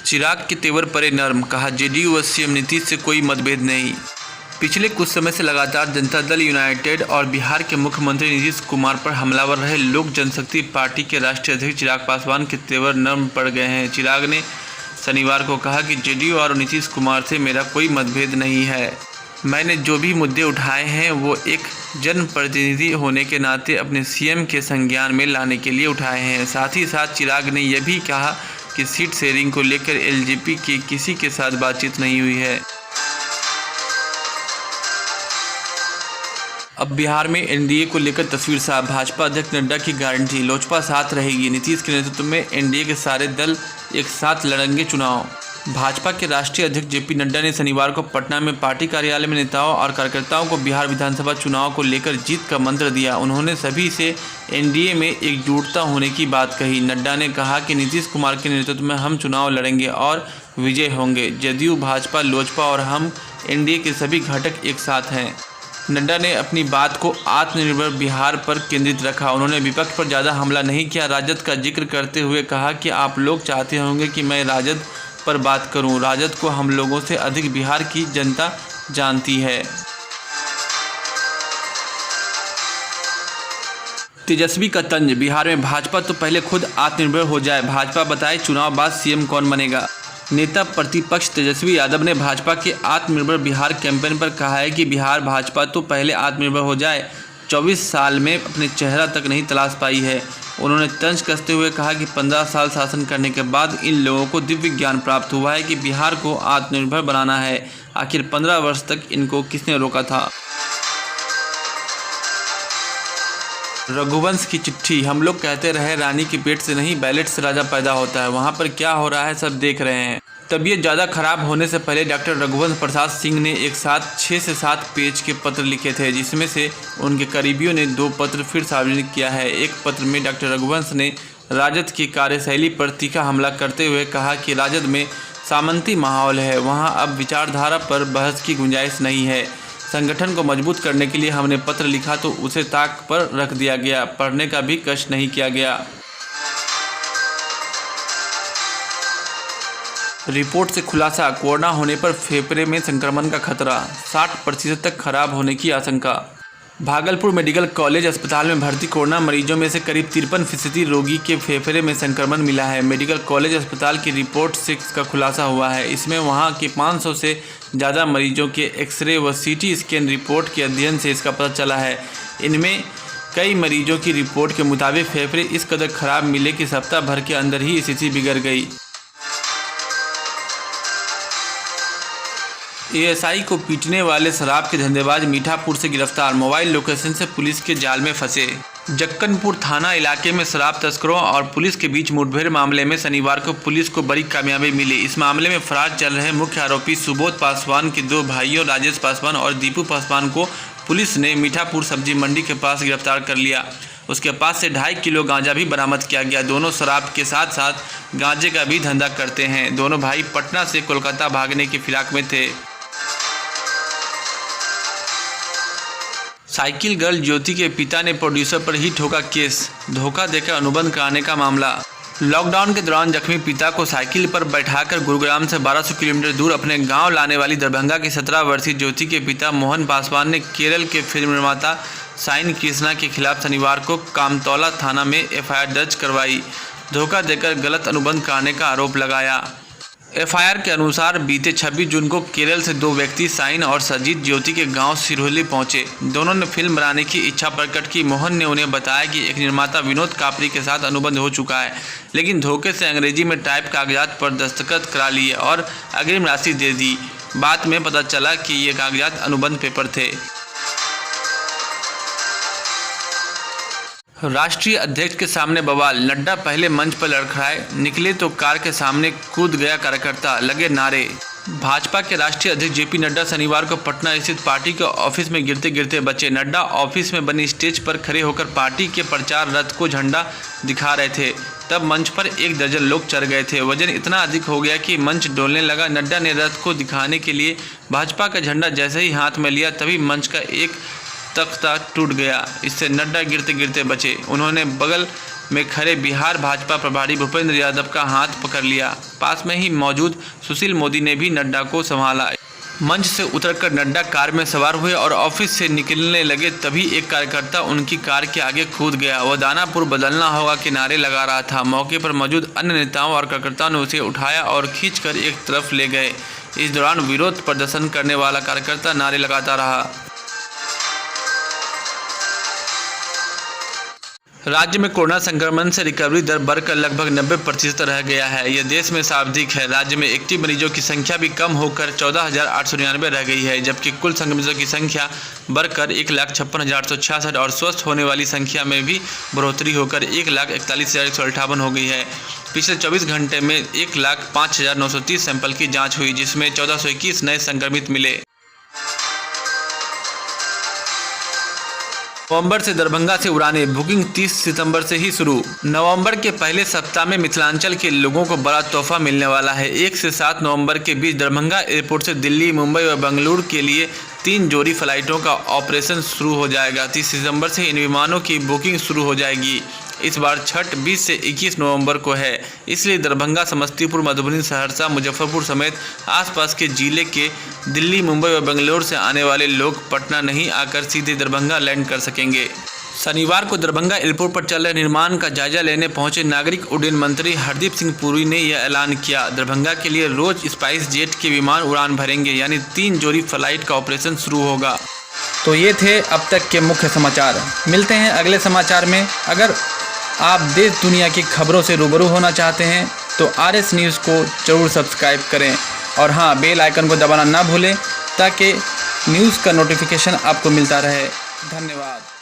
चिराग के तेवर पड़े नर्म, कहा जेडीयू व सीएम नीतीश से कोई मतभेद नहीं। पिछले कुछ समय से लगातार जनता दल यूनाइटेड और बिहार के मुख्यमंत्री नीतीश कुमार पर हमलावर रहे लोक जनशक्ति पार्टी के राष्ट्रीय अध्यक्ष चिराग पासवान के तेवर नर्म पड़ गए हैं। चिराग ने शनिवार को कहा कि जेडीयू और नीतीश कुमार से मेरा कोई मतभेद नहीं है। मैंने जो भी मुद्दे उठाए हैं वो एक जनप्रतिनिधि होने के नाते अपने सीएम के संज्ञान में लाने के लिए उठाए हैं। साथ ही साथ चिराग ने यह भी कहा कि सीट शेयरिंग को लेकर एलजेपी की किसी के साथ बातचीत नहीं हुई है। अब बिहार में एनडीए को लेकर तस्वीर साफ, भाजपा अध्यक्ष नड्डा की गारंटी, लोजपा साथ रहेगी। नीतीश के नेतृत्व में एनडीए के सारे दल एक साथ लड़ेंगे चुनाव। भाजपा के राष्ट्रीय अध्यक्ष जेपी नड्डा ने शनिवार को पटना में पार्टी कार्यालय में नेताओं और कार्यकर्ताओं को बिहार विधानसभा चुनाव को लेकर जीत का मंत्र दिया। उन्होंने सभी से एनडीए में एकजुटता होने की बात कही। नड्डा ने कहा कि नीतीश कुमार के नेतृत्व में हम चुनाव लड़ेंगे और विजय होंगे। जदयू, भाजपा, लोजपा और हम एनडीए के सभी घटक एक साथ हैं। नड्डा ने अपनी बात को आत्मनिर्भर बिहार पर केंद्रित रखा। उन्होंने विपक्ष पर ज़्यादा हमला नहीं किया। राजद का जिक्र करते हुए कहा कि आप लोग चाहते होंगे कि मैं राजद पर बात करूं। राजद को हम लोगों से अधिक बिहार की जनता जानती है। तेजस्वी का तंज, बिहार में भाजपा तो पहले खुद आत्मनिर्भर हो जाए, भाजपा बताए चुनाव बाद सीएम कौन बनेगा। नेता प्रतिपक्ष तेजस्वी यादव ने भाजपा के आत्मनिर्भर बिहार कैंपेन पर कहा है कि बिहार भाजपा तो पहले आत्मनिर्भर हो जाए, 24 साल में अपने चेहरा तक नहीं तलाश पाई है। उन्होंने तंज कसते हुए कहा कि 15 साल शासन करने के बाद इन लोगों को दिव्य ज्ञान प्राप्त हुआ है कि बिहार को आत्मनिर्भर बनाना है। आखिर 15 वर्ष तक इनको किसने रोका था। रघुवंश की चिट्ठी, हम लोग कहते रहे रानी के पेट से नहीं बैलेट से राजा पैदा होता है। वहाँ पर क्या हो रहा है सब देख रहे हैं। तबीयत ज़्यादा खराब होने से पहले डॉक्टर रघुवंश प्रसाद सिंह ने एक साथ 6 से 7 पेज के पत्र लिखे थे, जिसमें से उनके करीबियों ने 2 पत्र फिर सार्वजनिक किया है। एक पत्र में डॉक्टर रघुवंश ने राजद की कार्यशैली पर तीखा हमला करते हुए कहा कि राजद में सामंती माहौल है, वहाँ अब विचारधारा पर बहस की गुंजाइश नहीं है। संगठन को मजबूत करने के लिए हमने पत्र लिखा तो उसे ताक पर रख दिया गया, पढ़ने का भी कष्ट नहीं किया गया। रिपोर्ट से खुलासा, कोरोना होने पर फेफड़े में संक्रमण का खतरा, 60% तक खराब होने की आशंका। भागलपुर मेडिकल कॉलेज अस्पताल में भर्ती कोरोना मरीजों में से करीब 53% रोगी के फेफड़े में संक्रमण मिला है। मेडिकल कॉलेज अस्पताल की रिपोर्ट से इसका खुलासा हुआ है। इसमें वहां के 500 से ज़्यादा मरीजों के एक्सरे व सीटी स्कैन रिपोर्ट के अध्ययन से इसका पता चला है। इनमें कई मरीजों की रिपोर्ट के मुताबिक फेफड़े इस कदर खराब मिले कि सप्ताह भर के अंदर ही स्थिति बिगड़ गई। एएसआई को पीटने वाले शराब के धंधेबाज मीठापुर से गिरफ्तार, मोबाइल लोकेशन से पुलिस के जाल में फंसे। जक्कनपुर थाना इलाके में शराब तस्करों और पुलिस के बीच मुठभेड़ मामले में शनिवार को पुलिस को बड़ी कामयाबी मिली। इस मामले में फरार चल रहे मुख्य आरोपी सुबोध पासवान के 2 भाइयों राजेश पासवान और दीपू पासवान को पुलिस ने मीठापुर सब्जी मंडी के पास गिरफ्तार कर लिया। उसके पास से 2.5 किलो गांजा भी बरामद किया गया। दोनों शराब के साथ साथ गांजे का भी धंधा करते हैं। दोनों भाई पटना से कोलकाता भागने की फिराक में थे। साइकिल गर्ल ज्योति के पिता ने प्रोड्यूसर पर ही ठोका केस, धोखा देकर अनुबंध कराने का मामला। लॉकडाउन के दौरान जख्मी पिता को साइकिल पर बैठाकर गुरुग्राम से 1200 किलोमीटर दूर अपने गांव लाने वाली दरभंगा की 17 वर्षीय ज्योति के पिता मोहन पासवान ने केरल के फिल्म निर्माता साइन कृष्णा के खिलाफ शनिवार को कामतौला थाना में एफआईआर दर्ज करवाई। धोखा देकर गलत अनुबंध कराने का आरोप लगाया। एफआईआर के अनुसार बीते 26 जून को केरल से 2 व्यक्ति साइन और सजीत ज्योति के गांव सिरोली पहुंचे। दोनों ने फिल्म बनाने की इच्छा प्रकट की। मोहन ने उन्हें बताया कि एक निर्माता विनोद कापरी के साथ अनुबंध हो चुका है, लेकिन धोखे से अंग्रेजी में टाइप कागजात पर दस्तखत करा लिए और अग्रिम राशि दे दी। बाद में पता चला कि ये कागजात अनुबंध पेपर थे। राष्ट्रीय अध्यक्ष के सामने बवाल, नड्डा पहले मंच पर लड़खड़ाए, निकले तो कार के सामने कूद गया कार्यकर्ता, लगे नारे। भाजपा के राष्ट्रीय अध्यक्ष जेपी नड्डा शनिवार को पटना स्थित पार्टी के ऑफिस में गिरते गिरते बचे। नड्डा ऑफिस में बनी स्टेज पर खड़े होकर पार्टी के प्रचार रथ को झंडा दिखा रहे थे। तब मंच पर 1 दर्जन लोग चढ़ गए थे। वजन इतना अधिक हो गया कि मंच डोलने लगा। नड्डा ने रथ को दिखाने के लिए भाजपा का झंडा जैसे ही हाथ में लिया तभी मंच का एक तख्ता टूट गया। इससे नड्डा गिरते गिरते बचे। उन्होंने बगल में खड़े बिहार भाजपा प्रभारी भूपेंद्र यादव का हाथ पकड़ लिया। पास में ही मौजूद सुशील मोदी ने भी नड्डा को संभाला। मंच से उतरकर नड्डा कार में सवार हुए और ऑफिस से निकलने लगे, तभी एक कार्यकर्ता उनकी कार के आगे कूद गया। वह दानापुर बदलना होगा के नारे लगा रहा था। मौके पर मौजूद अन्य नेताओं और कार्यकर्ताओं ने उसे उठाया और खींचकर एक तरफ ले गए। इस दौरान विरोध प्रदर्शन करने वाला कार्यकर्ता नारे लगाता रहा। राज्य में कोरोना संक्रमण से रिकवरी दर बढ़कर लगभग 90% रह गया है। यह देश में सर्वाधिक है। राज्य में एक्टिव मरीजों की संख्या भी कम होकर 14,899 रह गई है, जबकि कुल संक्रमितों की संख्या बढ़कर 1,56,866 और स्वस्थ होने वाली संख्या में भी बढ़ोतरी होकर 1,41,158 हो गई है। पिछले 24 घंटे में 1,05,930 सैंपल की जाँच हुई, जिसमें 1421 नए संक्रमित मिले। नवंबर से दरभंगा से उड़ानें, बुकिंग 30 सितंबर से ही शुरू। नवंबर के पहले सप्ताह में मिथिलांचल के लोगों को बड़ा तोहफा मिलने वाला है। 1 से 7 नवंबर के बीच दरभंगा एयरपोर्ट से दिल्ली, मुंबई और बेंगलुरु के लिए 3 जोड़ी फ्लाइटों का ऑपरेशन शुरू हो जाएगा। 30 सितंबर से इन विमानों की बुकिंग शुरू हो जाएगी। इस बार छठ 20 से 21 नवंबर को है, इसलिए दरभंगा, समस्तीपुर, मधुबनी, सहरसा, मुजफ्फरपुर समेत आसपास के जिले के दिल्ली, मुंबई और बेंगलुरु से आने वाले लोग पटना नहीं आकर सीधे दरभंगा लैंड कर सकेंगे। शनिवार को दरभंगा एयरपोर्ट पर चल रहे निर्माण का जायजा लेने पहुंचे नागरिक उड्डयन मंत्री हरदीप सिंह पुरी ने यह ऐलान किया। दरभंगा के लिए रोज स्पाइस जेट के विमान उड़ान भरेंगे, यानी 3 जोड़ी फ्लाइट का ऑपरेशन शुरू होगा। तो ये थे अब तक के मुख्य समाचार। मिलते हैं अगले समाचार में। अगर आप देश दुनिया की खबरों से रूबरू होना चाहते हैं तो RS न्यूज़ को ज़रूर सब्सक्राइब करें और हाँ, बेल आइकन को दबाना ना भूलें ताकि न्यूज़ का नोटिफिकेशन आपको मिलता रहे। धन्यवाद।